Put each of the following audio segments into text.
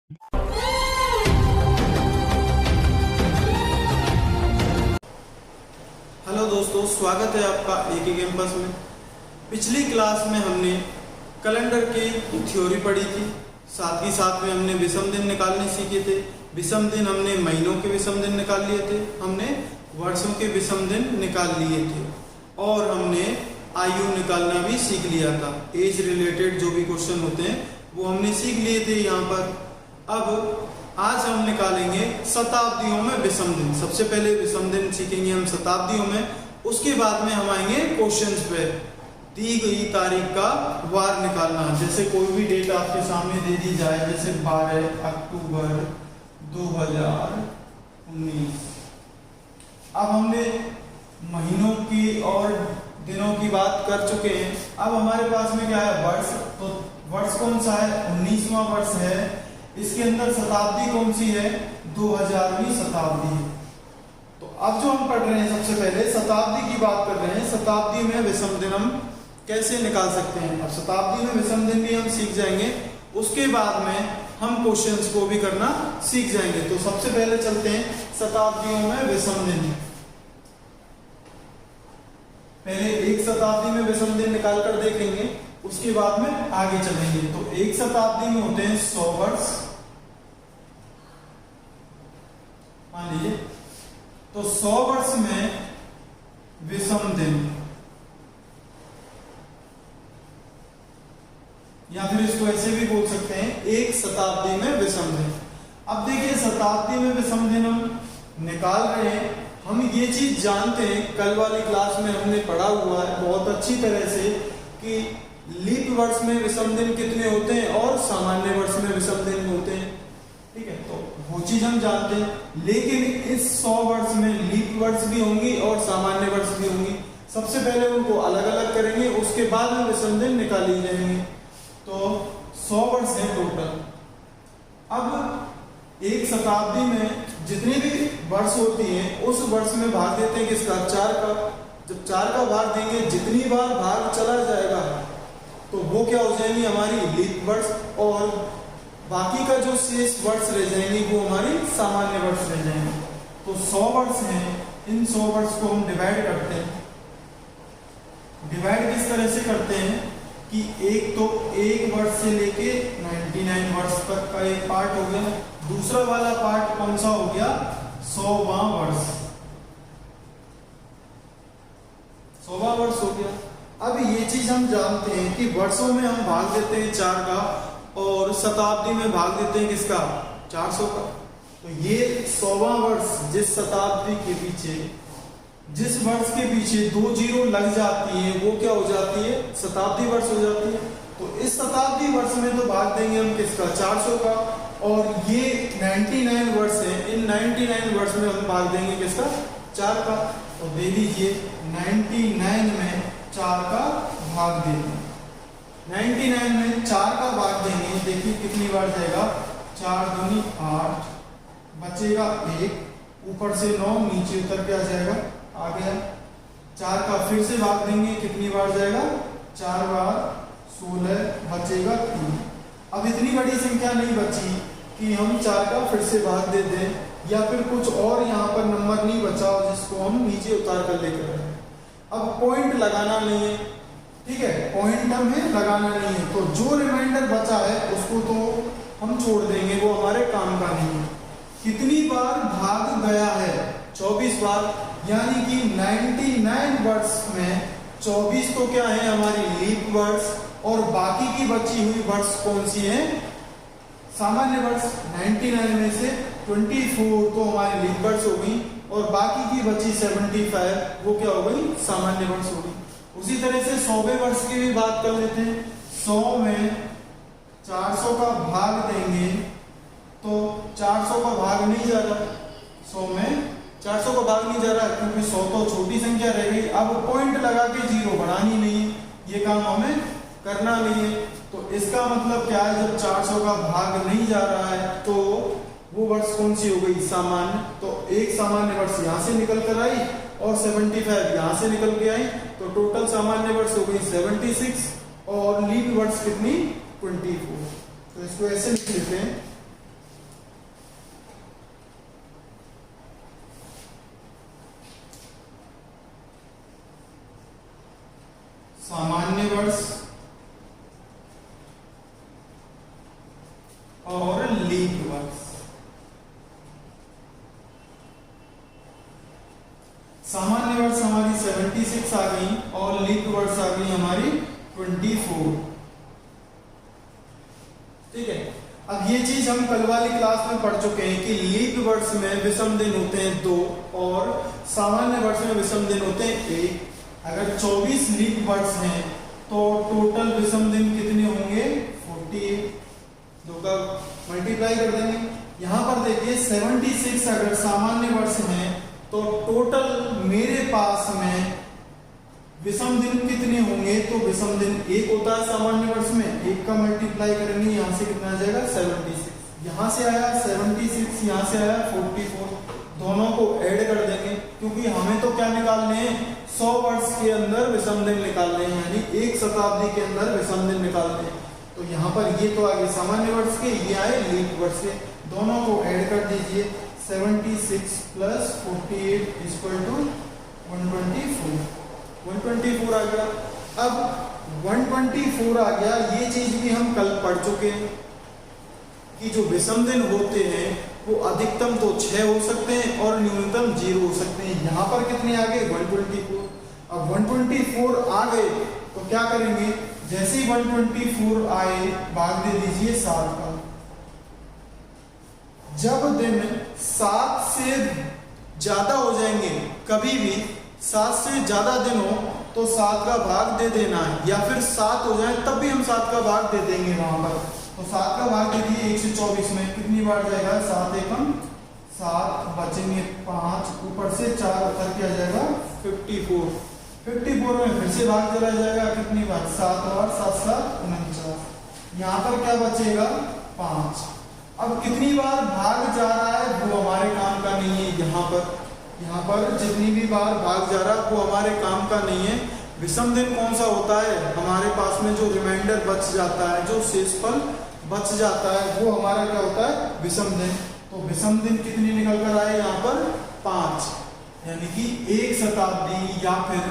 Hello दोस्तों, स्वागत है आपका एके कैंपस में। पिछली क्लास में हमने कैलेंडर की थ्योरी पढ़ी थी, साथ ही साथ में हमने विषम दिन निकालने सीखे थे। विषम दिन हमने महीनों के विषम दिन निकाल लिए थे, हमने वर्षों के विषम दिन निकाल लिए थे और हमने आयु निकालना भी सीख लिया था। एज रिलेटेड जो भी क्वेश्चन होते हैं वो हमने सीख लिए थे यहाँ पर। अब आज हम निकालेंगे शताब्दियों में विषम दिन। सबसे पहले विषम दिन सीखेंगे हम शताब्दियों में, उसके बाद में हम आएंगे क्वेश्चंस पे। दी गई तारीख का वार निकालना, जैसे कोई भी डेट आपके सामने दे दी जाए, जैसे 12 अक्टूबर 2019। अब हमने महीनों की और दिनों की बात कर चुके हैं। अब हमारे पास में क्या है, वर्ष। तो वर्ष कौन सा है, 19वां वर्ष है। इसके अंदर शताब्दी कौन सी है, 2000वीं शताब्दी है। तो अब जो हम पढ़ रहे हैं, सबसे पहले शताब्दी की बात कर रहे हैं। शताब्दी में विषम दिन हम कैसे निकाल सकते हैं। अब शताब्दी में विषम दिन भी हम सीख जाएंगे, उसके बाद में हम क्वेश्चंस को भी करना सीख जाएंगे। तो सबसे पहले चलते हैं शताब्दियों में विषम दिन। पहले एक शताब्दी में विषम दिन निकाल कर देखेंगे, उसके बाद में आगे चलेंगे। तो एक शताब्दी में होते हैं 100 वर्ष, मान लीजिए। तो 100 वर्ष में विषम दिन, या फिर इसको ऐसे भी बोल सकते हैं एक शताब्दी में विषम दिन। अब देखिए, शताब्दी में विषम दिन हम निकाल रहे हैं। हम ये चीज जानते हैं, कल वाली क्लास में हमने पढ़ा हुआ है बहुत अच्छी तरह से कि लीप वर्ष में विषम दिन कितने होते हैं और सामान्य वर्ष में विषम दिन होते हैं। ठीक है, तो वो चीज हम जानते हैं। लेकिन इस 100 वर्ष में लीप वर्ष भी होंगी और सामान्य वर्ष भी होंगी। सबसे पहले उनको अलग अलग करेंगे, उसके बाद में विषम दिन निकाली जाएंगे। तो 100 वर्ष है टोटल। अब एक शताब्दी में जितने भी वर्ष होती हैं, उस वर्ष में भाग देते हैं किसका, 4 का। जब 4 का भाग देंगे, जितनी बार भाग चला जाएगा तो वो क्या हो जाएंगी, हमारी लीप वर्ष, और बाकी का जो शेष वर्ष रह जाएंगे वो हमारी सामान्य वर्ष रह जाएंगे। तो 100 वर्ष हैं, इन 100 वर्ष को हम डिवाइड करते हैं। डिवाइड किस तरह से करते हैं कि एक तो एक वर्ष से लेके 99 वर्ष तक का एक पार्ट हो गया, दूसरा वाला पार्ट कौन सा हो गया, 100वां वर्ष। 100वां वर्ष हो गया। अब ये चीज हम जानते हैं कि वर्षों में हम भाग देते हैं 4 का और शताब्दी में भाग देते हैं किसका, 400 का। तो ये 100वां वर्ष, जिस शताब्दी के पीछे, जिस वर्ष के पीछे 2 जीरो लग जाती है वो क्या हो जाती है, शताब्दी वर्ष हो जाती है। तो इस शताब्दी वर्ष में तो भाग देंगे हम किसका, 400 का। और ये 99 वर्ष है, इन 99 वर्ष में हम भाग देंगे किसका, 4 का। तो दे दीजिए 99 में 4 का भाग देंगे। 99 में 4 का भाग देंगे, देखिए कितनी बार जाएगा, 4 दूनी 8, बचेगा 1, ऊपर से 9, नीचे उतर के आ जाएगा, आ गया। 4 का फिर से भाग देंगे, कितनी बार जाएगा, 4 बार, 16, बचेगा 3। अब इतनी बड़ी संख्या नहीं बची कि हम 4 का फिर से भाग दे दें, या फिर कुछ और यहाँ पर नंबर नहीं बचा जिसको हम नीचे उतार कर लेकर आए। अब पॉइंट लगाना नहीं है, ठीक है, पॉइंट हमें लगाना नहीं है। तो जो रिमाइंडर बचा है उसको तो हम छोड़ देंगे, वो हमारे काम का नहीं है। कितनी बार भाग गया है, 24 बार, यानी कि 99 वर्ष में 24 तो क्या है, हमारी लीप वर्ष, और बाकी की बची हुई वर्ष कौन सी है, सामान्य वर्ष। 99 में से 24 तो हमारी लीप वर्ष हो गई, और बाकी की बची 75 वो क्या हो गई, सामान्य वर्ष हो गई। उसी तरह से 100वें वर्ष की भी बात कर लेते हैं। 100 में 400 का भाग देंगे तो 400 का भाग नहीं जा रहा, 100 में 400 का भाग नहीं जा रहा क्योंकि 100 तो छोटी संख्या रह गई। अब पॉइंट लगा के जीरो बढ़ानी नहीं है, ये काम हमें करना नहीं है। तो इसका मतलब क्या है, जब 400 का भाग नहीं जा रहा है तो वो वर्ष कौन सी हो गई, सामान्य। तो एक सामान्य वर्ष यहाँ से निकल कर आई और 75 यहाँ से निकल के आई, तो टोटल सामान्य वर्ष हो गई 76 और लीप वर्ष कितनी, 24। तो इसको ऐसे लिख लेते हैं, लीप वर्ष। सामान्य वर्ष हमारी 76 आ गई और लीप वर्ष आ गई हमारी 24। ठीक है, अब ये चीज हम कल वाली क्लास में पढ़ चुके हैं कि लीप वर्ष में विषम दिन होते हैं 2 और सामान्य वर्ष में विषम दिन होते हैं 1। अगर 24 लीप वर्ष हैं तो टोटल विषम दिन कितने होंगे? 48। 2 का मल्टीप्लाई कर देंगे। यहां पर देखिए 76 अगर सामान्य वर्ष हैं तो टोटल मेरे पास में विषम दिन कितने होंगे? तो विषम दिन 1 होता है सामान्य वर्ष में, 1 का मल्टीप्लाई करेंगे, यहां से कितना आ जाएगा? 76। यहां से आया 76, यहां से आया 44, दोनों को ऐड कर देंगे क्योंकि हमें तो क्या निकालने हैं? 100 वर्ष के अंदर विषम दिन निकालने हैं, यानी 1 शताब्दी के अंदर विषम दिन निकालने हैं। तो यहाँ पर ये तो आगे सामान्य वर्ष के, ये आए लीप वर्ष के, दोनों को ऐड कर दीजिए। 76 प्लस 48 इक्वल टू 124। 124 आ गया। अब 124 आ गया, ये चीज भी हम कल पढ़ चुके हैं कि जो विषम दिन होते हैं वो अधिकतम तो 6 हो सकते हैं और न्यूनतम 0 हो सकते हैं। यहाँ पर कितने आ गए? 124। अब 124 आ गए तो क्या करेंगे? जैसे ही 124 आए भाग दे दीजिए 7 का। जब दिन 7 से ज्यादा हो जाएंगे, कभी भी 7 से ज्यादा दिन हो तो 7 का भाग दे देना है, या फिर 7 हो जाए तब भी हम 7 का भाग दे देंगे। वहां पर तो 7 का भाग दे दिए 1 से 24 में, कितनी बार जाएगा? 7 एकम 7, बचेंगे 5, ऊपर से 4 उतर के आ जाएगा 54। 54 में फिर से भाग चला जाएगा, कितनी बार? 7 और 7 7 49। यहाँ पर क्या बचेगा? 5। अब कितनी बार भाग जा रहा है वो हमारे काम का नहीं है। यहाँ पर जितनी भी बार भाग जा रहा है वो हमारे काम का नहीं है। विषम दिन कौन सा होता है? हमारे पास में जो रिमाइंडर बच जाता है, जो शेषफल बच जाता है, वो हमारा क्या होता है? विषम दिन। तो विषम दिन कितनी निकल कर आए? यहाँ पर 5, यानी कि 1 शताब्दी या फिर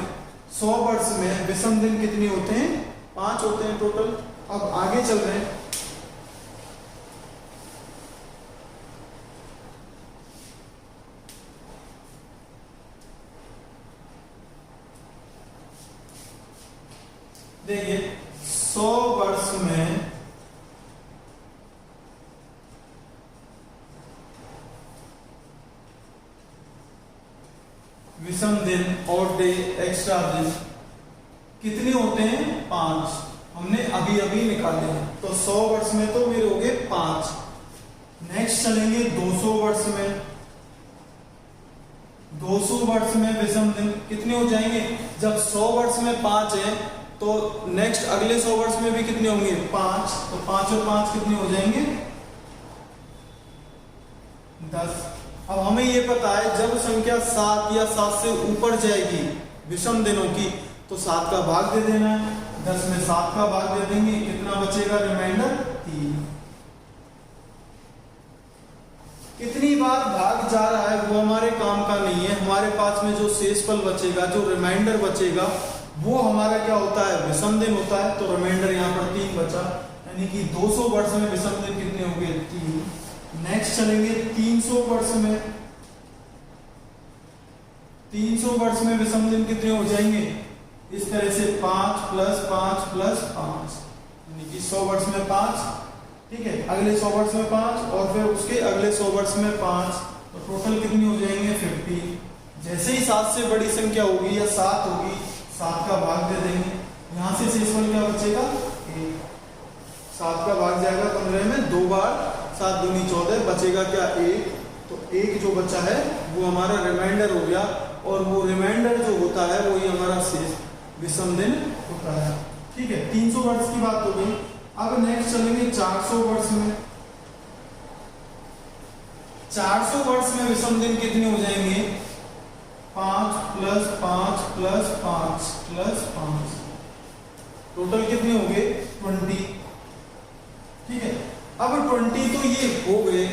100 वर्ष में विषम दिन कितने होते हैं? 5 होते हैं टोटल। अब आगे चल रहे हैं। देखिए 100 वर्ष में विषम दिन और डे एक्स्ट्रा दिन कितने होते हैं? 5। हमने अभी अभी निकाले हैं। तो 100 वर्ष में तो मेरे हो गए 5। नेक्स्ट चलेंगे 200 वर्ष में। 200 वर्ष में विषम दिन कितने हो जाएंगे? जब 100 वर्ष में 5 है तो नेक्स्ट अगले 100 वर्ष में भी कितने होंगे? 5। तो 5 और 5 कितने हो जाएंगे? 10। अब हमें ये पता है जब संख्या 7 या 7 से ऊपर जाएगी विषम दिनों की तो 7 का भाग दे देना है। 10 में 7 का भाग दे देंगे, कितना बचेगा? रिमाइंडर 3। कितनी बार भाग जा रहा है वो हमारे काम का नहीं है। हमारे पास में जो शेषफल बचेगा, जो रिमाइंडर बचेगा, वो हमारा क्या होता है? विषम दिन होता है। तो रिमाइंडर यहाँ पर 3 बचा, यानी कि 200 वर्ष में विषम दिन कितने हो गए? 3। नेक्स्ट चलेंगे 300 वर्ष में। 300 वर्ष में विषम दिन कितने हो जाएंगे? इस तरह से 5 प्लस 5 प्लस 5, यानी कि 100 वर्ष में 5, ठीक है, अगले 100 वर्ष में 5 और फिर उसके अगले 100 वर्ष में 5, तो टोटल कितनी हो जाएंगे? 50। जैसे ही 7 से बड़ी संख्या होगी या 7 होगी, 7 का भाग दे देंगे। यहां से शेषफल क्या बचेगा? 1। 7 का भाग जाएगा 15 में 2 बार, 7 दूनी 14, बचेगा क्या? 1। तो 1 जो बचा है वो हमारा रिमाइंडर हो गया, और वो रिमाइंडर जो होता है वही हमारा शेष विषम दिन होता है। ठीक है, 300 वर्ष की बात हो गई। अब नेक्स्ट चलेंगे 400 वर्ष में। 400 वर्ष में विषम दिन कितने हो जाएंगे? 5 प्लस 5 प्लस 5 प्लस 5, टोटल कितने हो गए? 20। ठीक है, अब 20 तो ये हो गए।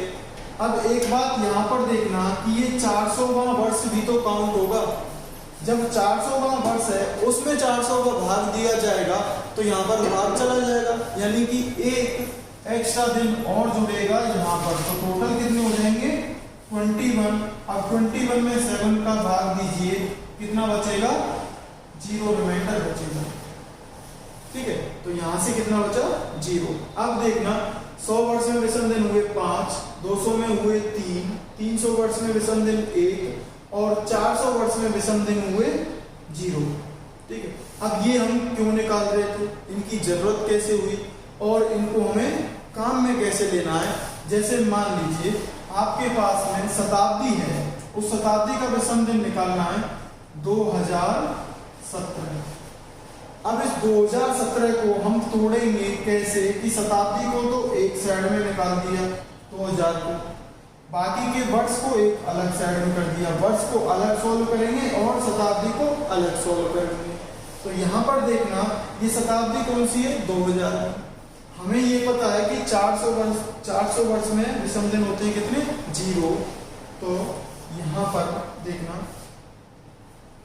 अब एक बात यहां पर देखना कि ये 400वां वर्ष भी तो काउंट होगा। जब 400वां वर्ष है उसमें 400 का भाग दिया जाएगा तो यहाँ पर भाग चला जाएगा, यानी कि 1 एक्स्ट्रा दिन और जुड़ेगा यहाँ पर, तो टोटल कितने हो जाएंगे 21। अब 21 में 7 का भाग दीजिए, कितना बचेगा 0, रिमाइंडर बचेगा। ठीक है, तो यहां से कितना बचा 0। अब देखना 100 वर्ष में विषम दिन हुए 5, 200 में हुए 3, 300 वर्ष में विषम दिन 1 और 400 वर्ष में विषम दिन हुए 0। ठीक है, अब ये हम क्यों निकाल रहे थे, इनकी जरूरत कैसे हुई और इनको हमें काम में कैसे लेना है। जैसे मान लीजिए आपके पास में शताब्दी है, उस शताब्दी का विषम दिन निकालना है 2017। अब इस 2017 को हम तोड़ेंगे कैसे कि शताब्दी को तो एक साइड में निकाल दिया 2000 को, बाकी के वर्ष को एक अलग साइड में कर दिया, वर्ष को अलग सोल्व करेंगे और शताब्दी को अलग सोल्व करेंगे। तो यहाँ पर देखना ये शताब्दी कौन सी है 2000। हमें ये पता है कि 400 वर्ष में विषम दिन होते हैं कितने 0। तो यहाँ पर देखना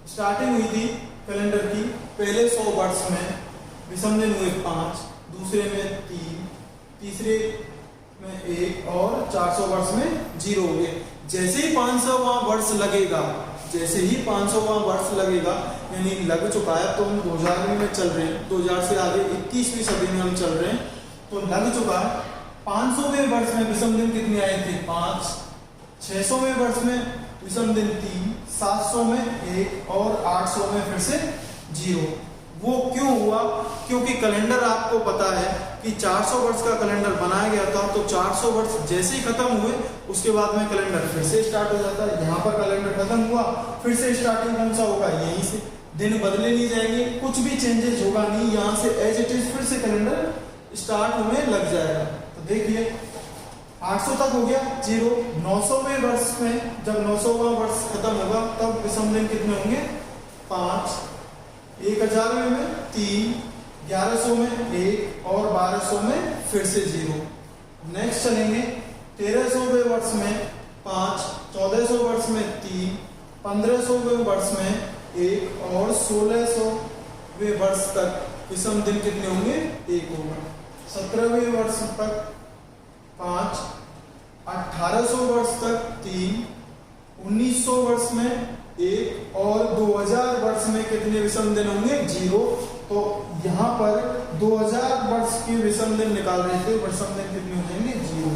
स्टार्टिंग हुई थी कैलेंडर की, पहले 100 वर्ष में विषम दिन हुए 5, दूसरे में 3, तीसरे में 1 और 400 वर्ष में 0 हो गए। जैसे ही 500वां वर्ष लगेगा, जैसे ही 500वां वर्ष लगेगा यानी लग चुका है, तो हम 2000 में चल रहे हैं, 2000 से आगे 21वीं सदी में हम चल रहे हैं, तो लग चुका है। 500वें वर्ष में विषम दिन कितने आए थे 5, 600वें वर्ष में विषम दिन 3, 700 में 1 और 800 में फिर से 0। वो क्यों हुआ, क्योंकि कैलेंडर आपको पता है कि 400 वर्ष का कैलेंडर बनाया गया था, तो 400 वर्ष जैसे ही खत्म हुए उसके बाद में कैलेंडर फिर से स्टार्ट हो जाता है। यहाँ पर कैलेंडर खत्म हुआ, फिर से स्टार्टिंग कौन सा होगा यहीं से, दिन बदले नहीं जाएंगे, कुछ भी चेंजेस होगा नहीं, यहाँ से एज इट इज फिर से कैलेंडर स्टार्ट होने लग जाएगा। तो देखिए 800 तक हो गया 0, 900वें वर्ष में जब 900वां वर्ष खत्म होगा तब विषम दिन कितने होंगे 5, 1000वें में 3, 1100 में 1 और 1200 में फिर से 0। नेक्स्ट चलेंगे 1300वें वर्ष में 5, 1400 वर्ष में 3, 1500वें वर्ष में 1 और 1600वें वर्ष तक विषम दिन कितने होंगे 1 होगा। 17वें वर्ष तक 5, 1800 वर्ष तक 3, 1900 वर्ष में 1 और 2000 वर्ष में कितने विषम दिन होंगे 0। तो यहाँ पर 2000 वर्ष के विषम दिन निकाल रहे थे, विषम दिन कितने हो जाएंगे 0।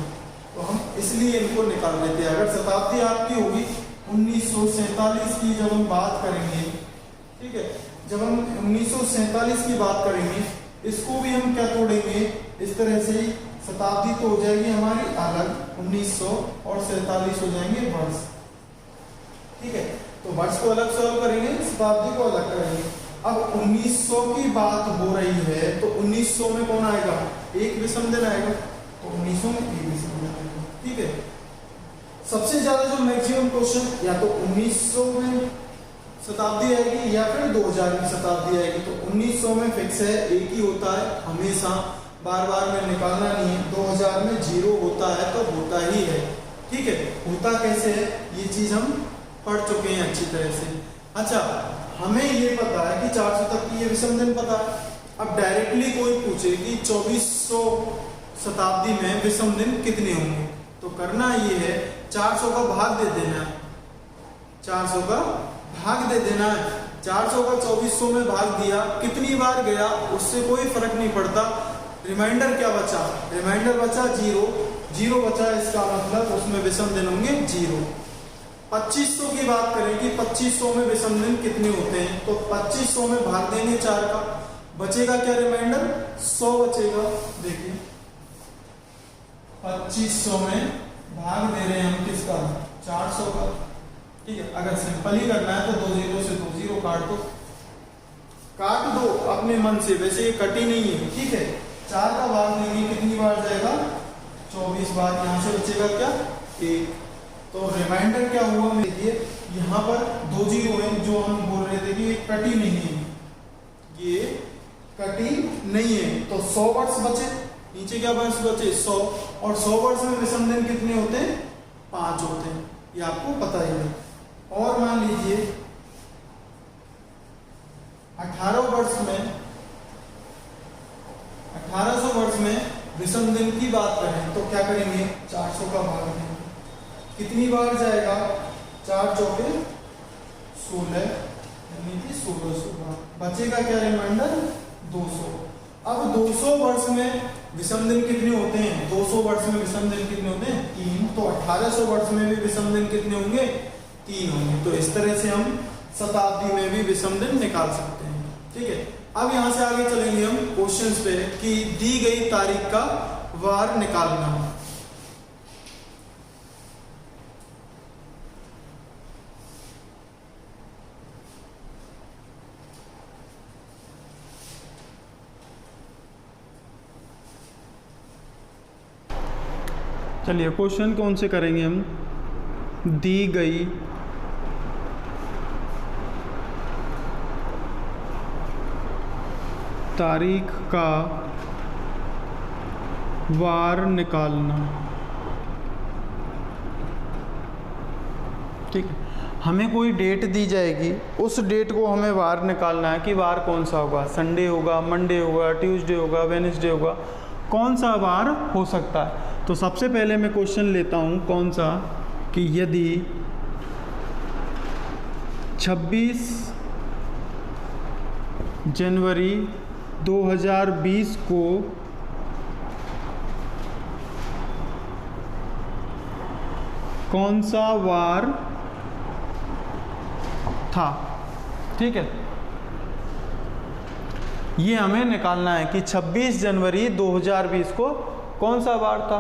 तो हम इसलिए इनको निकाल रहे थे। अगर शताब्दी आपकी होगी 1947 की जब हम बात करेंगे, ठीक है, जब हम 1947 की बात करेंगे, इसको भी हम क्या तोड़ेंगे इस तरह से ही, शताब्दी तो हो जाएगी हमारी अलग 1900 और 47 हो जाएंगे वर्ष। ठीक है, तो वर्ष को अलग सॉल्व करेंगे, शताब्दी को अलग करेंगे। अब 1900 की बात हो रही है तो 1900 में कौन आएगा एक विषम दिन आएगा, तो 1900 में एक विषम दिन आएगा। ठीक है, सबसे ज्यादा जो मैक्सिमम क्वेश्चन या तो 1900 में शताब्दी आएगी या फिर 2000 में शताब्दी आएगी। तो 1900 में फिक्स है, एक ही होता है हमेशा, बार बार में निकालना नहीं है। 2000 में 0 होता है तो होता ही है। ठीक है, होता कैसे है ये चीज हम पढ़ चुके हैं अच्छी तरह से। अच्छा, हमें ये पता है कि 400 तक की ये विषम दिन पता है। अब डायरेक्टली कोई पूछे कि 2400 शताब्दी में विषम दिन कितने होंगे, तो करना ये है 400 का भाग दे देना है, 400 का भाग दे देना है। 400 का 2400 में भाग दिया, कितनी बार गया उससे कोई फर्क नहीं पड़ता। रिमाइंडर क्या बचा, रिमाइंडर बचा 0, 0 बचा, इसका मतलब उसमें विषम दिन होंगे 0। 2500 की बात करें कि 2500 में विषम दिन कितने होते हैं, तो 2500 में भाग देंगे 4 का, बचेगा क्या रिमाइंडर 100 बचेगा। देखिए 2500 में भाग दे रहे हैं हम किसका 400 का। ठीक है, अगर सिंपल ही करना है तो 2 0 से 2 0 काट दो अपने मन से, वैसे ये कटी नहीं है। ठीक है, 4 का भाग देंगे कितनी बार जाएगा 24 बार, यहां से बचेगा क्या 1। तो रिमाइंडर क्या हुआ, देखिए यहाँ पर 2 0 है, जो हम बोल रहे थे कि ये कटी नहीं है, ये कटी नहीं है। तो 100 वर्ष बचे, नीचे क्या वर्ष बचे 100, और 100 वर्ष में विषम दिन कितने होते हैं 5 होते हैं, ये आपको पता ही है। और मान लीजिए 1800 वर्ष में विषम दिन की क्या करेंगे 400 का भाग देंगे, कितनी बार जाएगा 4 चौके 16 यानी कि 1600 बचेगा क्या रिमाइंडर 200। अब 200 वर्ष में विषम दिन कितने होते हैं 200 वर्ष में विषम दिन कितने होते हैं 3, तो 1800 वर्ष में भी विषम दिन कितने होंगे 3 होंगे। तो इस तरह से हम शताब्दी में भी विषम दिन निकाल सकते हैं। ठीक है, अब यहां से आगे चलेंगे हम क्वेश्चंस पे कि दी गई तारीख का वार निकालना। चलिए क्वेश्चन कौन से करेंगे हम, दी गई तारीख का वार निकालना। ठीक है, हमें कोई डेट दी जाएगी, उस डेट को हमें वार निकालना है कि वार कौन सा होगा, संडे होगा, मंडे होगा, ट्यूसडे होगा, वेडनेसडे होगा, कौन सा वार हो सकता है। तो सबसे पहले मैं क्वेश्चन लेता हूं कौन सा कि यदि 26 जनवरी 2020 को कौन सा वार था। ठीक है, ये हमें निकालना है कि 26 जनवरी 2020 को कौन सा वार था।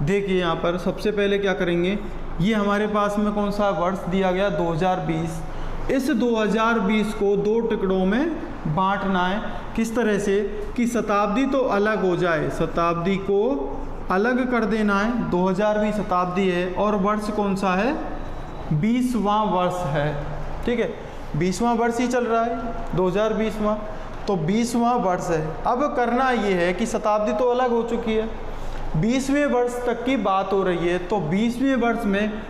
देखिए यहाँ पर सबसे पहले क्या करेंगे, ये हमारे पास में कौन सा वर्ष दिया गया 2020। इस 2020 को 2 टुकड़ों में बांटना है। किस तरह से कि शताब्दी तो अलग हो जाए, शताब्दी को अलग कर देना है। 2020 शताब्दी है और वर्ष कौन सा है 20वां वर्ष है। ठीक है, 20वां वर्ष ही चल रहा है 2020वां, तो 20वां वर्ष है। अब करना ये है कि शताब्दी तो अलग हो चुकी है, 20वें वर्ष तक की बात हो रही है। तो 20वें वर्ष में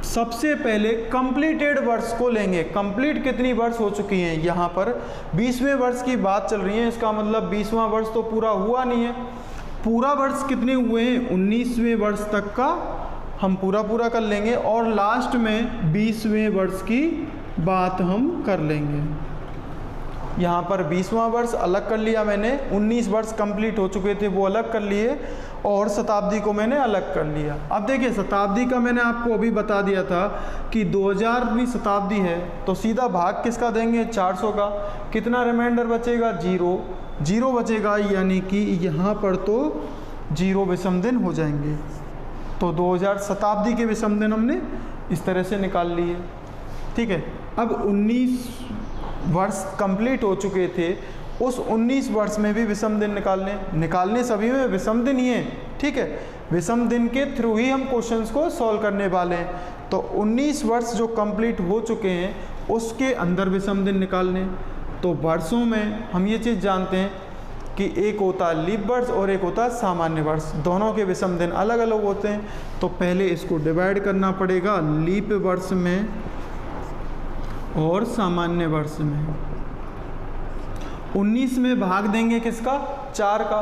सबसे पहले कंप्लीटेड वर्ष को लेंगे। कंप्लीट कितनी वर्ष हो चुकी हैं, यहाँ पर 20वें वर्ष की बात चल रही है, इसका मतलब 20वां वर्ष तो पूरा हुआ नहीं है। पूरा वर्ष कितने हुए हैं 19वें वर्ष तक का हम पूरा कर लेंगे और लास्ट में 20वें वर्ष की बात हम कर लेंगे। यहाँ पर 20वां वर्ष अलग कर लिया मैंने, 19 वर्ष कंप्लीट हो चुके थे वो अलग कर लिए और शताब्दी को मैंने अलग कर लिया। अब देखिए शताब्दी का मैंने आपको अभी बता दिया था कि 2000वीं शताब्दी है, तो सीधा भाग किसका देंगे 400 का। कितना रिमाइंडर बचेगा 0 बचेगा, यानी कि यहाँ पर तो 0 विषम दिन हो जाएंगे। तो 2000 शताब्दी के विषम दिन हमने इस तरह से निकाल लिए। ठीक है, अब 19 वर्ष कंप्लीट हो चुके थे, उस 19 वर्ष में भी विषम दिन निकालने सभी में विषम दिन ही हैं। ठीक है, विषम दिन के थ्रू ही हम क्वेश्चंस को सॉल्व करने वाले हैं। तो 19 वर्ष जो कंप्लीट हो चुके हैं उसके अंदर विषम दिन निकालने। तो वर्षों में हम ये चीज़ जानते हैं कि एक होता है लीप वर्ष और एक होता है सामान्य वर्ष, दोनों के विषम दिन अलग अलग होते हैं। तो पहले इसको डिवाइड करना पड़ेगा लीप वर्ष में और सामान्य वर्ष में। 19 में भाग देंगे किसका 4 का,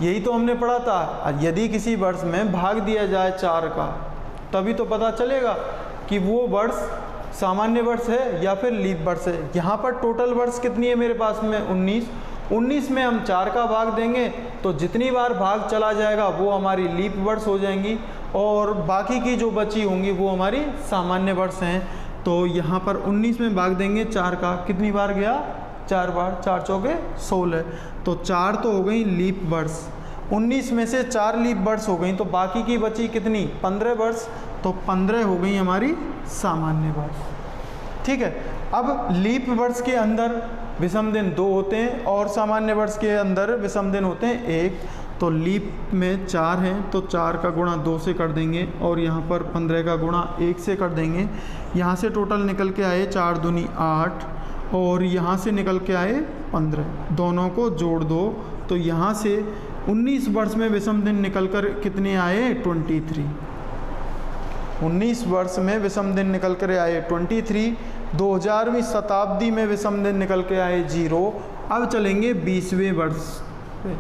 यही तो हमने पढ़ा था। यदि किसी वर्ष में भाग दिया जाए 4 का तभी तो पता चलेगा कि वो वर्ष सामान्य वर्ष है या फिर लीप वर्ष है। यहाँ पर टोटल वर्ष कितनी है मेरे पास में 19 में हम 4 का भाग देंगे तो जितनी बार भाग चला जाएगा वो हमारी लीप वर्ष हो जाएंगी और बाकी की जो बची होंगी वो हमारी सामान्य वर्ष हैं। तो यहाँ पर 19 में भाग देंगे 4 का, कितनी बार गया 4 बार, 4 चौके 16, तो 4 तो हो गई लीप वर्ष। 19 में से 4 लीप वर्ष हो गई तो बाकी की बची कितनी 15 वर्ष, तो 15 हो गई हमारी सामान्य वर्ष। ठीक है, अब लीप वर्ष के अंदर विषम दिन 2 होते हैं और सामान्य वर्ष के अंदर विषम दिन होते हैं 1। तो लीप में 4 हैं तो 4 का गुणा 2 से कर देंगे और यहाँ पर 15 का गुणा 1 से कर देंगे। यहाँ से टोटल निकल के आए 4 दूनी 8 और यहाँ से निकल के आए 15, दोनों को जोड़ दो तो यहाँ से 19 वर्ष में विषम दिन निकल कर कितने आए 23। 19 वर्ष में विषम दिन निकल कर आए 23। 2000वीं शताब्दी में विषम दिन निकल के आए 0। अब चलेंगे 20वें वर्ष पे।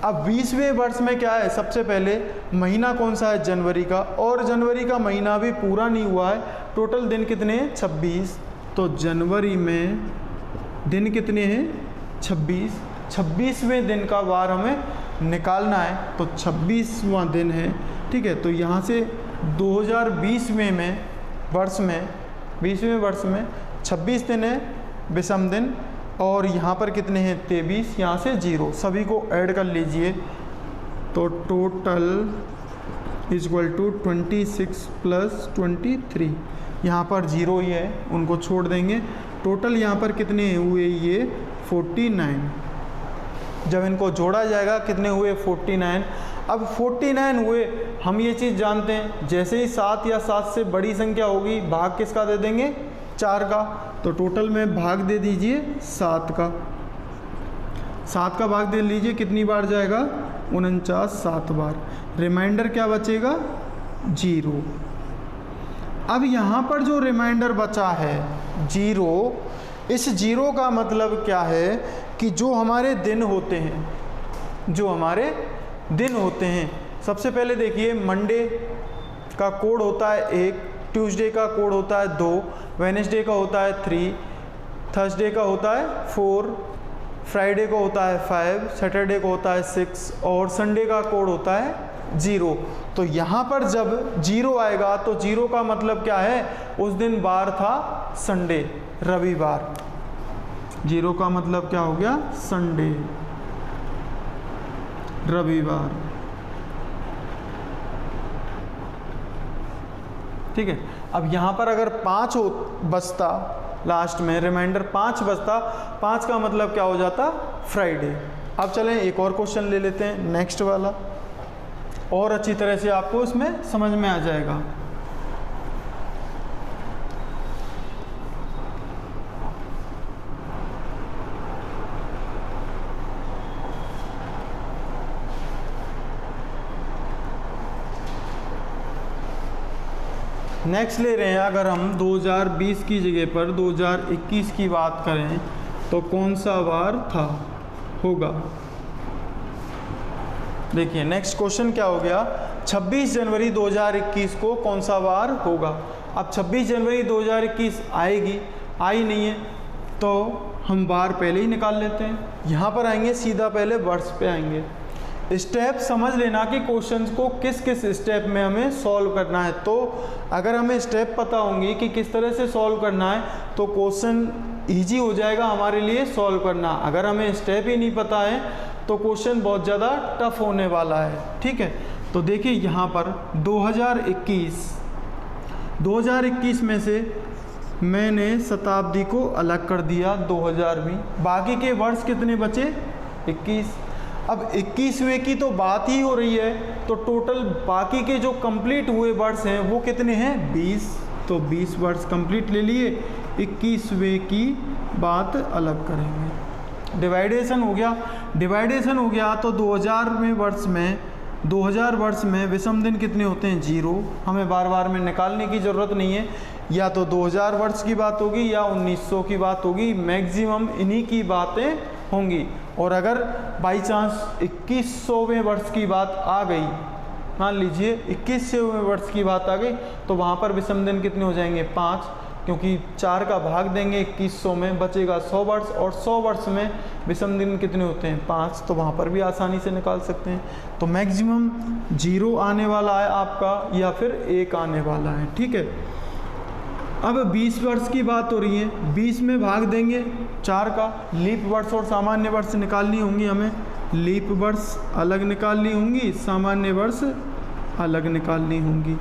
अब 20वें वर्ष में क्या है, सबसे पहले महीना कौन सा है, जनवरी का, और जनवरी का महीना भी पूरा नहीं हुआ है, टोटल दिन कितने हैं 26। तो जनवरी में दिन कितने हैं 26, 26वें दिन का वार हमें निकालना है, तो 26वां दिन है, ठीक है। तो यहाँ से 2020वें वर्ष में 20वें वर्ष में 26 दिन है विषम दिन, और यहाँ पर कितने हैं 23, यहाँ से 0, सभी को ऐड कर लीजिए। तो टोटल इक्वल टू 26 + 23, यहाँ पर 0 ही है, उनको छोड़ देंगे। टोटल यहाँ पर कितने हुए, ये 49। जब इनको जोड़ा जाएगा कितने हुए 49। अब 49 हुए, हम ये चीज़ जानते हैं, जैसे ही 7 या 7 से बड़ी संख्या होगी भाग किसका दे देंगे, 4 का। तो टोटल में भाग दे दीजिए 7 का, 7 का भाग दे लीजिए, कितनी बार जाएगा 49, 7 बार। रिमाइंडर क्या बचेगा 0। अब यहाँ पर जो रिमाइंडर बचा है 0, इस 0 का मतलब क्या है कि जो हमारे दिन होते हैं, जो हमारे दिन होते हैं, सबसे पहले देखिए मंडे का कोड होता है 1, ट्यूसडे का कोड होता है 2, वेडनेसडे का होता है 3, थर्सडे का होता है 4, फ्राइडे को होता है 5, सैटरडे को होता है 6, और संडे का कोड होता है 0। तो यहाँ पर जब 0 आएगा तो 0 का मतलब क्या है, उस दिन बार था संडे, रविवार। 0 का मतलब क्या हो गया, संडे, रविवार, ठीक है। अब यहाँ पर अगर 5 बचता, लास्ट में रिमाइंडर 5 बचता, 5 का मतलब क्या हो जाता, फ्राइडे। अब चलें एक और क्वेश्चन ले लेते हैं, नेक्स्ट वाला, और अच्छी तरह से आपको इसमें समझ में आ जाएगा। नेक्स्ट ले रहे हैं, अगर हम 2020 की जगह पर 2021 की बात करें तो कौन सा वार था, होगा। देखिए नेक्स्ट क्वेश्चन क्या हो गया, 26 जनवरी 2021 को कौन सा वार होगा। अब 26 जनवरी 2021 आएगी, आई नहीं है, तो हम वार पहले ही निकाल लेते हैं। यहाँ पर आएंगे सीधा, पहले वर्ष पे आएंगे। स्टेप समझ लेना कि क्वेश्चंस को किस किस स्टेप में हमें सॉल्व करना है। तो अगर हमें स्टेप पता होंगी कि किस तरह से सॉल्व करना है तो क्वेश्चन इजी हो जाएगा हमारे लिए सॉल्व करना। अगर हमें स्टेप ही नहीं पता है तो क्वेश्चन बहुत ज़्यादा टफ होने वाला है, ठीक है। तो देखिए यहाँ पर 2021 में से मैंने शताब्दी को अलग कर दिया 2020, बाकी के वर्ष कितने बचे 21। अब 21वें की तो बात ही हो रही है, तो टोटल बाकी के जो कंप्लीट हुए वर्ष हैं वो कितने हैं 20। तो 20 वर्ष कंप्लीट ले लिए, 21वें की बात अलग करेंगे। डिवाइडेशन हो गया तो 2000 वर्ष में विषम दिन कितने होते हैं 0। हमें बार बार में निकालने की ज़रूरत नहीं है, या तो 2000 वर्ष की बात होगी या 1900 की बात होगी, मैक्सिमम इन्हीं की बातें होंगी। और अगर बाई चांस 2100वें वर्ष की बात आ गई, मान लीजिए 21वें वर्ष की बात आ गई, तो वहाँ पर विषम दिन कितने हो जाएंगे 5, क्योंकि 4 का भाग देंगे 2100 में, बचेगा 100 वर्ष, और 100 वर्ष में विषम दिन कितने होते हैं 5, तो वहाँ पर भी आसानी से निकाल सकते हैं। तो मैक्सिमम 0 आने वाला है आपका, या फिर 1 आने वाला है, ठीक है। अब 20 वर्ष की बात हो रही है, 20 में भाग देंगे 4 का, लीप वर्ष और सामान्य वर्ष निकालनी होंगी हमें। लीप वर्ष अलग निकालनी होंगी, सामान्य वर्ष अलग निकालनी होंगी,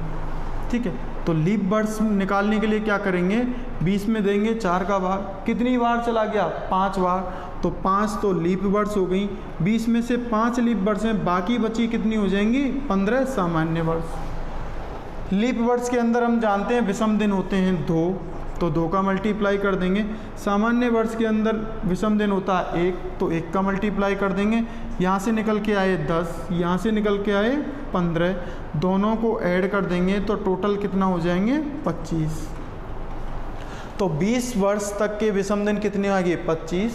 ठीक है। तो लीप वर्ष निकालने के लिए क्या करेंगे, 20 में देंगे 4 का भाग, कितनी बार चला गया 5 बार, तो 5 तो लीप वर्ष हो गई। 20 में से 5 लीप वर्ष हैं, बाकी बची कितनी हो जाएंगी 15 सामान्य वर्ष। लीप वर्ष के अंदर हम जानते हैं विषम दिन होते हैं 2, तो 2 का मल्टीप्लाई कर देंगे। सामान्य वर्ष के अंदर विषम दिन होता है 1, तो 1 का मल्टीप्लाई कर देंगे। यहाँ से निकल के आए 10, यहाँ से निकल के आए 15, दोनों को ऐड कर देंगे तो टोटल कितना हो जाएंगे 25। तो 20 वर्ष तक के विषम दिन कितने आ गए 25,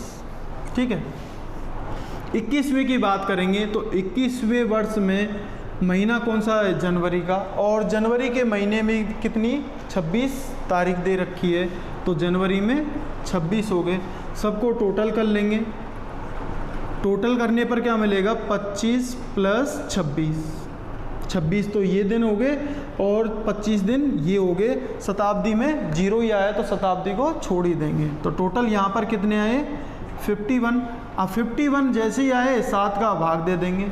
ठीक है। 21वें की बात करेंगे तो 21वें वर्ष में महीना कौन सा है? जनवरी का। और जनवरी के महीने में कितनी? 26 तारीख दे रखी है, तो जनवरी में 26 हो गए। सबको टोटल कर लेंगे, टोटल करने पर क्या मिलेगा? 25 प्लस 26, 26 तो ये दिन हो गए और 25 दिन ये हो गए। शताब्दी में 0 ही आया तो शताब्दी को छोड़ ही देंगे। तो टोटल यहाँ पर कितने आए? 51। अब 51 जैसे ही आए 7 का भाग दे देंगे।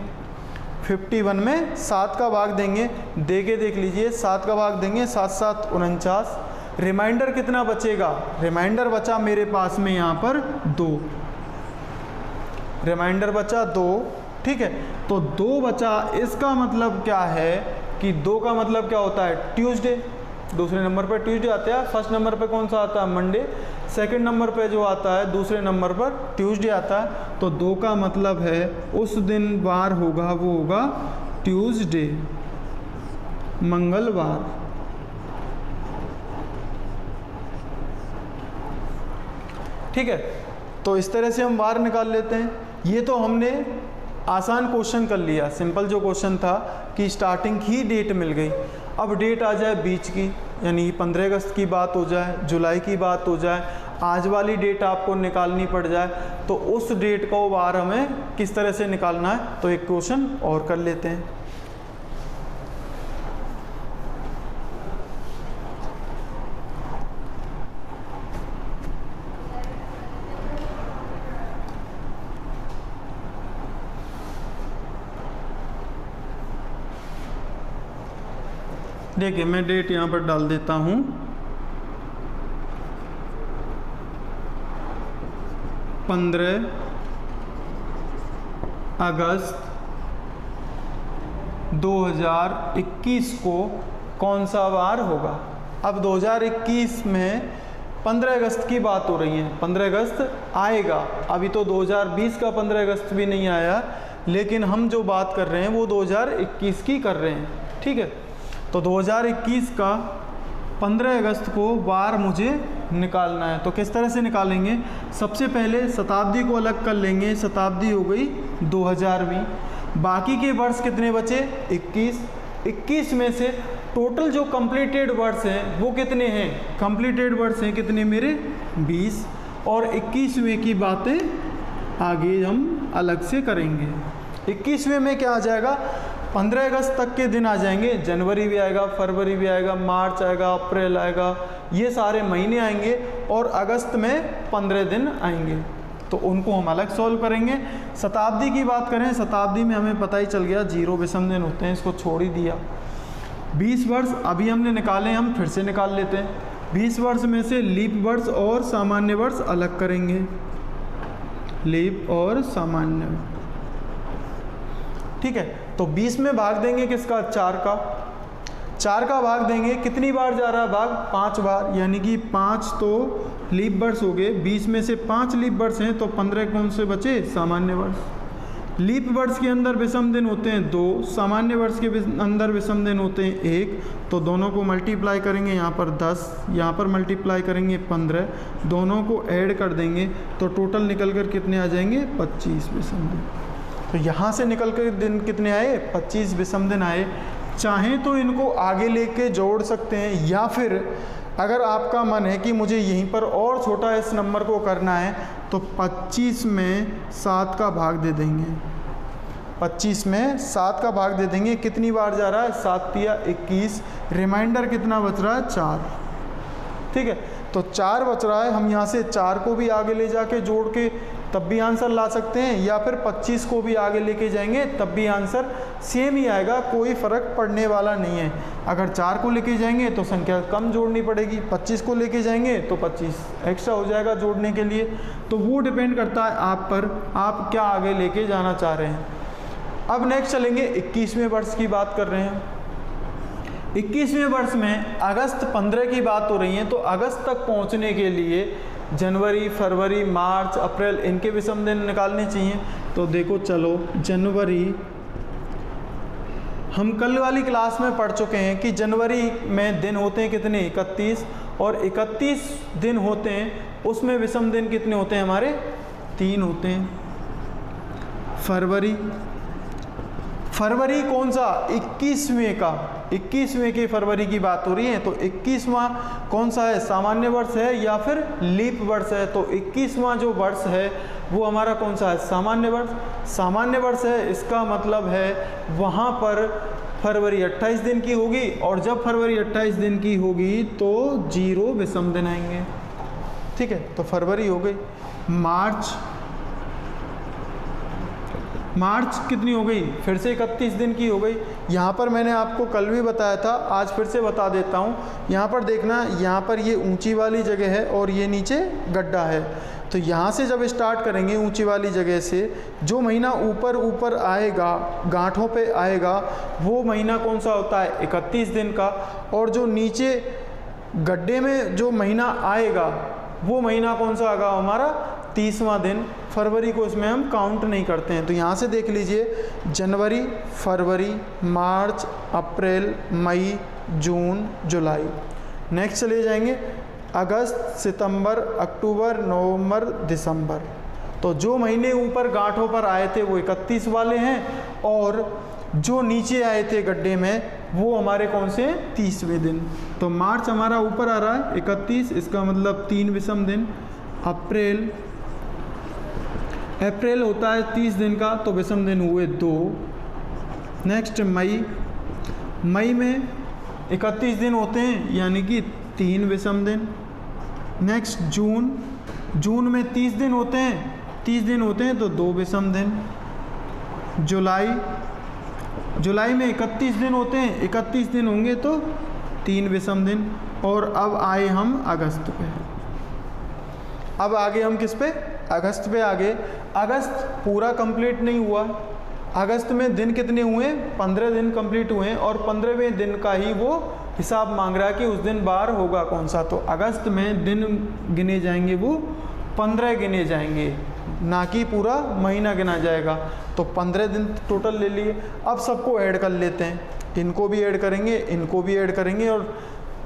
51 में 7 का भाग देंगे, दे के देख लीजिए, 7 का भाग देंगे, 7 7 49। रिमाइंडर कितना बचेगा? रिमाइंडर बचा मेरे पास में यहाँ पर 2, रिमाइंडर बचा 2। ठीक है, तो 2 बचा। इसका मतलब क्या है कि 2 का मतलब क्या होता है? ट्यूसडे। दूसरे नंबर पर ट्यूसडे आता है, फर्स्ट नंबर पे कौन सा आता है? मंडे। सेकंड नंबर पे जो आता है दूसरे नंबर पर ट्यूसडे आता है। तो 2 का मतलब है उस दिन वार होगा वो होगा ट्यूसडे, मंगलवार। ठीक है, तो इस तरह से हम वार निकाल लेते हैं। ये तो हमने आसान क्वेश्चन कर लिया, सिंपल जो क्वेश्चन था कि स्टार्टिंग की डेट मिल गई। अब डेट आ जाए बीच की, यानी 15 अगस्त की बात हो जाए, जुलाई की बात हो जाए, आज वाली डेट आपको निकालनी पड़ जाए, तो उस डेट को वार हमें किस तरह से निकालना है, तो एक क्वेश्चन और कर लेते हैं। देखिए मैं डेट यहाँ पर डाल देता हूँ, 15 अगस्त 2021 को कौन सा वार होगा। अब 2021 में 15 अगस्त की बात हो रही है, 15 अगस्त आएगा। अभी तो 2020 का 15 अगस्त भी नहीं आया, लेकिन हम जो बात कर रहे हैं वो 2021 की कर रहे हैं। ठीक है, तो 2021 का 15 अगस्त को वार मुझे निकालना है। तो किस तरह से निकालेंगे? सबसे पहले शताब्दी को अलग कर लेंगे। शताब्दी हो गई 2000वीं। बाकी के वर्ष कितने बचे? 21। 21 में से टोटल जो कंप्लीटेड वर्ष हैं वो कितने हैं? कंप्लीटेड वर्ष हैं कितने मेरे? 20। और 21वें की बातें आगे हम अलग से करेंगे। 21वें में क्या आ जाएगा? 15 अगस्त तक के दिन आ जाएंगे, जनवरी भी आएगा, फरवरी भी आएगा, मार्च आएगा, अप्रैल आएगा, ये सारे महीने आएंगे। और अगस्त में 15 दिन आएंगे, तो उनको हम अलग सॉल्व करेंगे। शताब्दी की बात करें, शताब्दी में हमें पता ही चल गया 0 विषम दिन होते हैं, इसको छोड़ ही दिया। 20 वर्ष अभी हमने निकाले, हम फिर से निकाल लेते हैं। 20 वर्ष में से लीप वर्ष और सामान्य वर्ष अलग करेंगे, लीप और सामान्य। ठीक है, तो 20 में भाग देंगे किसका? 4 का। 4 का भाग देंगे, कितनी बार जा रहा है भाग? 5 बार, यानी कि 5 तो लीप वर्ष हो गए। 20 में से 5 लीप वर्ष हैं, तो 15 कौन से बचे? सामान्य वर्ष। लीप वर्ष के अंदर विषम दिन होते हैं 2, सामान्य वर्ष के अंदर विषम दिन होते हैं 1। तो दोनों को मल्टीप्लाई करेंगे, यहाँ पर 10, यहाँ पर मल्टीप्लाई करेंगे 15, दोनों को ऐड कर देंगे तो टोटल निकल कर कितने आ जाएंगे? 25 विषम दिन। तो यहाँ से निकल कर दिन कितने आए? 25 विषम दिन आए। चाहें तो इनको आगे लेके जोड़ सकते हैं, या फिर अगर आपका मन है कि मुझे यहीं पर और छोटा इस नंबर को करना है, तो 25 में 7 का भाग दे देंगे। 25 में 7 का भाग दे देंगे। कितनी बार जा रहा है? 7 या 21। रिमाइंडर कितना बच रहा है? 4। ठीक है, तो 4 बच रहा है। हम यहाँ से 4 को भी आगे ले जाके जोड़ के तब भी आंसर ला सकते हैं, या फिर 25 को भी आगे लेके जाएंगे तब भी आंसर सेम ही आएगा, कोई फ़र्क पड़ने वाला नहीं है। अगर 4 को लेके जाएंगे तो संख्या कम जोड़नी पड़ेगी, 25 को लेके जाएंगे तो 25 एक्स्ट्रा हो जाएगा जोड़ने के लिए। तो वो डिपेंड करता है आप पर, आप क्या आगे लेके जाना चाह रहे हैं। अब नेक्स्ट चलेंगे, 21वें वर्ष की बात कर रहे हैं। 21वें वर्ष में अगस्त 15 की बात हो रही है, तो अगस्त तक पहुंचने के लिए जनवरी, फरवरी, मार्च, अप्रैल, इनके विषम दिन निकालने चाहिए। तो देखो चलो, जनवरी हम कल वाली क्लास में पढ़ चुके हैं कि जनवरी में दिन होते हैं कितने? 31, और 31 दिन होते हैं, उसमें विषम दिन कितने होते हैं हमारे? 3 होते हैं। फरवरी, फरवरी कौन सा, 21वें का, 21वें की फरवरी की बात हो रही है। तो 21वां कौन सा है, सामान्य वर्ष है या फिर लीप वर्ष है। तो 21वां जो वर्ष है वो हमारा कौन सा है, सामान्य वर्ष। सामान्य वर्ष है, इसका मतलब है वहाँ पर फरवरी 28 दिन की होगी, और जब फरवरी 28 दिन की होगी तो 0 विषम दिन आएंगे। ठीक है, तो फरवरी हो गई। मार्च, मार्च कितनी हो गई, फिर से 31 दिन की हो गई। यहाँ पर मैंने आपको कल भी बताया था, आज फिर से बता देता हूँ। यहाँ पर देखना, यहाँ पर ये ऊंची वाली जगह है और ये नीचे गड्ढा है। तो यहाँ से जब स्टार्ट करेंगे ऊंची वाली जगह से, जो महीना ऊपर ऊपर आएगा, गांठों पे आएगा, वो महीना कौन सा होता है, 31 दिन का। और जो नीचे गड्ढे में जो महीना आएगा वो महीना कौन सा आएगा हमारा, 30वां दिन। फरवरी को इसमें हम काउंट नहीं करते हैं। तो यहाँ से देख लीजिए, जनवरी, फरवरी, मार्च, अप्रैल, मई, जून, जुलाई। नेक्स्ट चले जाएंगे अगस्त, सितंबर, अक्टूबर, नवंबर, दिसंबर। तो जो महीने ऊपर गांठों पर आए थे वो 31 वाले हैं, और जो नीचे आए थे गड्ढे में वो हमारे कौन से हैं, 30वें दिन। तो मार्च हमारा ऊपर आ रहा है 31, इसका मतलब 3 विषम दिन। अप्रैल, अप्रैल होता है 30 दिन का, तो विषम दिन हुए 2। नेक्स्ट मई, मई में 31 दिन होते हैं यानी कि 3 विषम दिन। नेक्स्ट जून, जून में 30 दिन होते हैं, 30 दिन होते हैं तो 2 विषम दिन। जुलाई, जुलाई में 31 दिन होते हैं, 31 दिन होंगे तो 3 विषम दिन। और अब आए हम अगस्त पे। अब आगे हम किस पे, अगस्त पे आगे। अगस्त पूरा कंप्लीट नहीं हुआ। अगस्त में दिन कितने हुए, 15 दिन कंप्लीट हुए हैं, और 15वें दिन का ही वो हिसाब मांग रहा है कि उस दिन बार होगा कौन सा। तो अगस्त में दिन गिने जाएंगे वो 15 गिने जाएंगे, ना कि पूरा महीना गिना जाएगा। तो 15 दिन टोटल ले लिए। अब सबको ऐड कर लेते हैं, इनको भी ऐड करेंगे, इनको भी ऐड करेंगे, और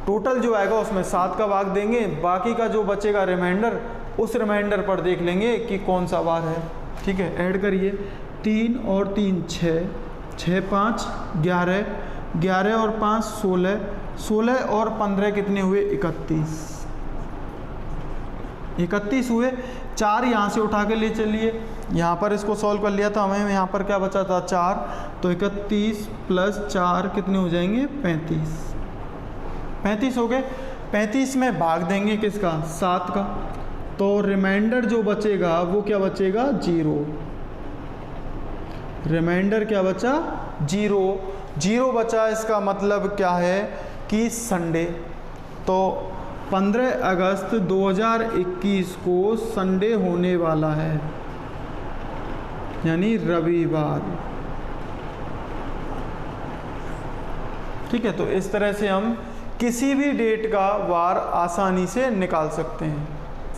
टोटल जो आएगा उसमें 7 का भाग देंगे। बाकी का जो बचेगा रिमाइंडर, उस रिमाइंडर पर देख लेंगे कि कौन सा बार है। ठीक है, ऐड करिए। 3 और 3 6, 6 5 11, 11 और 5 16, 16 और 15 कितने हुए, 31, 31 हुए। 4 यहाँ से उठा के ले चलिए, यहाँ पर इसको सॉल्व कर लिया था हमें, यहाँ पर क्या बचा था 4, तो 31 प्लस 4 कितने हो जाएंगे, 35, 35 हो गए। 35 में भाग देंगे किसका, 7 का, तो रिमाइंडर जो बचेगा वो क्या बचेगा, 0। रिमाइंडर क्या बचा, 0, 0 बचा। इसका मतलब क्या है कि संडे। तो 15 अगस्त 2021 को संडे होने वाला है, यानी रविवार। ठीक है, तो इस तरह से हम किसी भी डेट का वार आसानी से निकाल सकते हैं।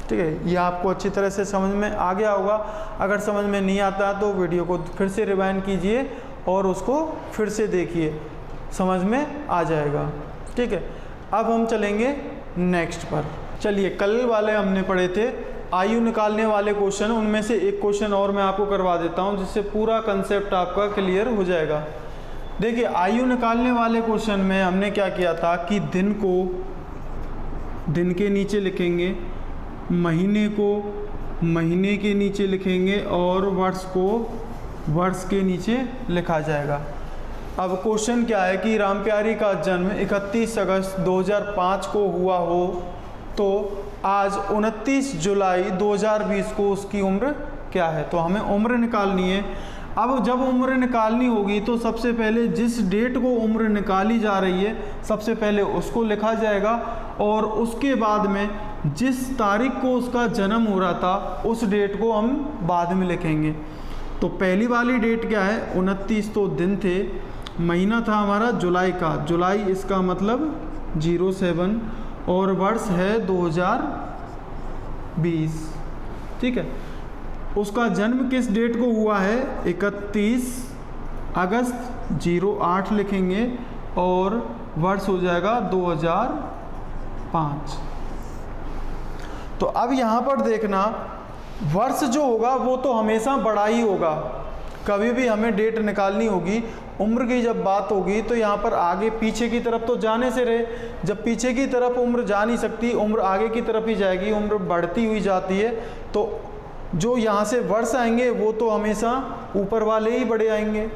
ठीक है, ये आपको अच्छी तरह से समझ में आ गया होगा। अगर समझ में नहीं आता तो वीडियो को फिर से रिवाइंड कीजिए और उसको फिर से देखिए, समझ में आ जाएगा। ठीक है, अब हम चलेंगे नेक्स्ट पर। चलिए, कल वाले हमने पढ़े थे आयु निकालने वाले क्वेश्चन, उनमें से एक क्वेश्चन और मैं आपको करवा देता हूं, जिससे पूरा कंसेप्ट आपका क्लियर हो जाएगा। देखिए, आयु निकालने वाले क्वेश्चन में हमने क्या किया था कि दिन को दिन के नीचे लिखेंगे, महीने को महीने के नीचे लिखेंगे, और वर्ष को वर्ष के नीचे लिखा जाएगा। अब क्वेश्चन क्या है कि रामप्यारी का जन्म 31 अगस्त 2005 को हुआ हो, तो आज 29 जुलाई 2020 को उसकी उम्र क्या है। तो हमें उम्र निकालनी है। अब जब उम्र निकालनी होगी तो सबसे पहले जिस डेट को उम्र निकाली जा रही है सबसे पहले उसको लिखा जाएगा, और उसके बाद में जिस तारीख को उसका जन्म हो रहा था उस डेट को हम बाद में लिखेंगे। तो पहली वाली डेट क्या है, 29 तो दिन थे, महीना था हमारा जुलाई का, जुलाई इसका मतलब 07, और वर्ष है 2020। ठीक है, उसका जन्म किस डेट को हुआ है, 31 अगस्त 08 लिखेंगे, और वर्ष हो जाएगा 2005। तो अब यहाँ पर देखना, वर्ष जो होगा वो तो हमेशा बड़ा ही होगा, कभी भी हमें डेट निकालनी होगी, उम्र की जब बात होगी तो यहाँ पर आगे पीछे की तरफ तो जाने से रहे, जब पीछे की तरफ उम्र जा नहीं सकती, उम्र आगे की तरफ ही जाएगी, उम्र बढ़ती हुई जाती है, तो जो यहाँ से वर्ष आएंगे वो तो हमेशा ऊपर वाले ही बड़े आएंगे।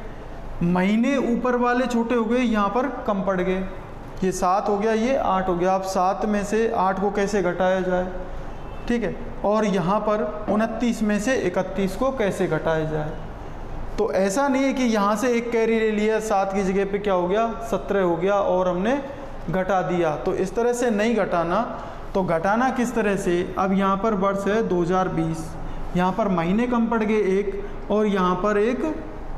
महीने ऊपर वाले छोटे हो गए, यहाँ पर कम पड़ गए, ये 7 हो गया, ये 8 हो गया। अब 7 में से 8 को कैसे घटाया जाए, ठीक है, और यहाँ पर 29 में से 31 को कैसे घटाया जाए। तो ऐसा नहीं है कि यहाँ से एक कैरी ले लिया, 7 की जगह पे क्या हो गया 17 हो गया और हमने घटा दिया, तो इस तरह से नहीं घटाना। तो घटाना किस तरह से, अब यहाँ पर वर्ष है 2020, यहाँ पर महीने कम पड़ गए एक, और यहाँ पर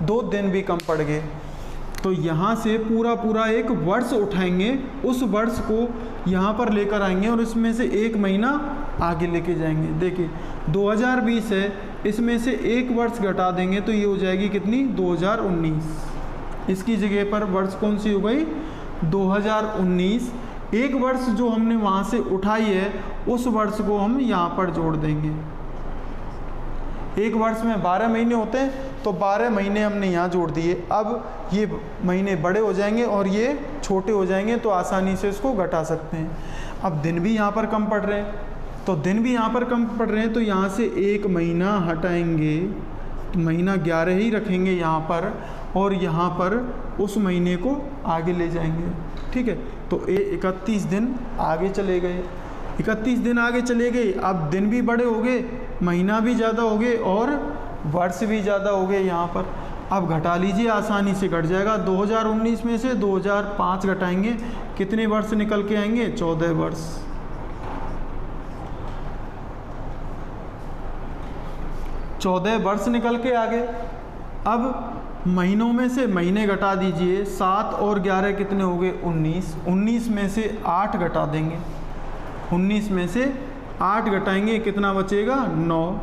2 दिन भी कम पड़ गए, तो यहाँ से पूरा पूरा एक वर्ष उठाएंगे, उस वर्ष को यहाँ पर लेकर आएंगे और इसमें से एक महीना आगे लेके जाएंगे। देखिए 2020 है, इसमें से एक वर्ष घटा देंगे तो ये हो जाएगी कितनी 2019। इसकी जगह पर वर्ष कौन सी हो गई 2019। एक वर्ष जो हमने वहाँ से उठाई है उस वर्ष को हम यहाँ पर जोड़ देंगे। एक वर्ष में 12 महीने होते हैं, तो 12 महीने हमने यहाँ जोड़ दिए। अब ये महीने बड़े हो जाएंगे और ये छोटे हो जाएंगे, तो आसानी से इसको घटा सकते हैं। अब दिन भी यहाँ पर कम पड़ रहे हैं, तो दिन भी यहाँ पर कम पड़ रहे हैं, तो यहाँ से एक महीना हटाएंगे, तो महीना 11 ही रखेंगे यहाँ पर, और यहाँ पर उस महीने को आगे ले जाएंगे, ठीक है। तो 31 दिन आगे चले गए, 31 दिन आगे चले गए। अब दिन भी बड़े हो गए, महीना भी ज़्यादा हो गए और वर्ष भी ज़्यादा हो गए यहाँ पर। अब घटा लीजिए, आसानी से घट जाएगा। 2019 में से 2005 घटाएंगे, कितने वर्ष निकल के आएंगे 14 वर्ष। 14 वर्ष निकल के आ गए। अब महीनों में से महीने घटा दीजिए, 7 और 11 कितने हो गए 19। 19 में से 8 घटा देंगे, 19 में से 8 घटाएंगे, कितना बचेगा 9।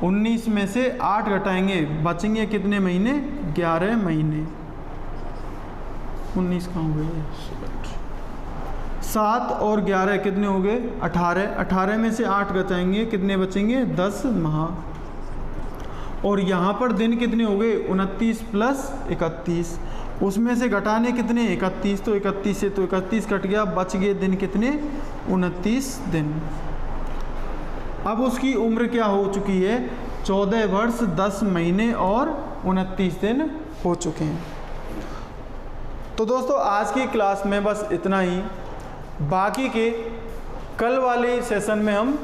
19 में से 8 घटाएंगे, बचेंगे कितने महीने 11 महीने। 19 कहाँ हो गए 7 और 11 कितने हो गए 18। 18 में से 8 घटाएंगे, कितने बचेंगे 10 माह। और यहाँ पर दिन कितने हो गए 29 प्लस 31, उसमें से घटाने कितने 31, तो 31 से तो 31 कट गया, बच गए दिन कितने 29 दिन। अब उसकी उम्र क्या हो चुकी है 14 वर्ष 10 महीने और 29 दिन हो चुके हैं। तो दोस्तों आज की क्लास में बस इतना ही। बाकी के कल वाले सेशन में हम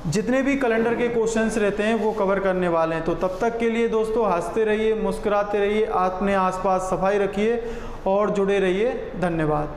जितने भी कैलेंडर के क्वेश्चंस रहते हैं वो कवर करने वाले हैं। तो तब तक के लिए दोस्तों हंसते रहिए, मुस्कुराते रहिए, अपने आसपास सफाई रखिए और जुड़े रहिए। धन्यवाद।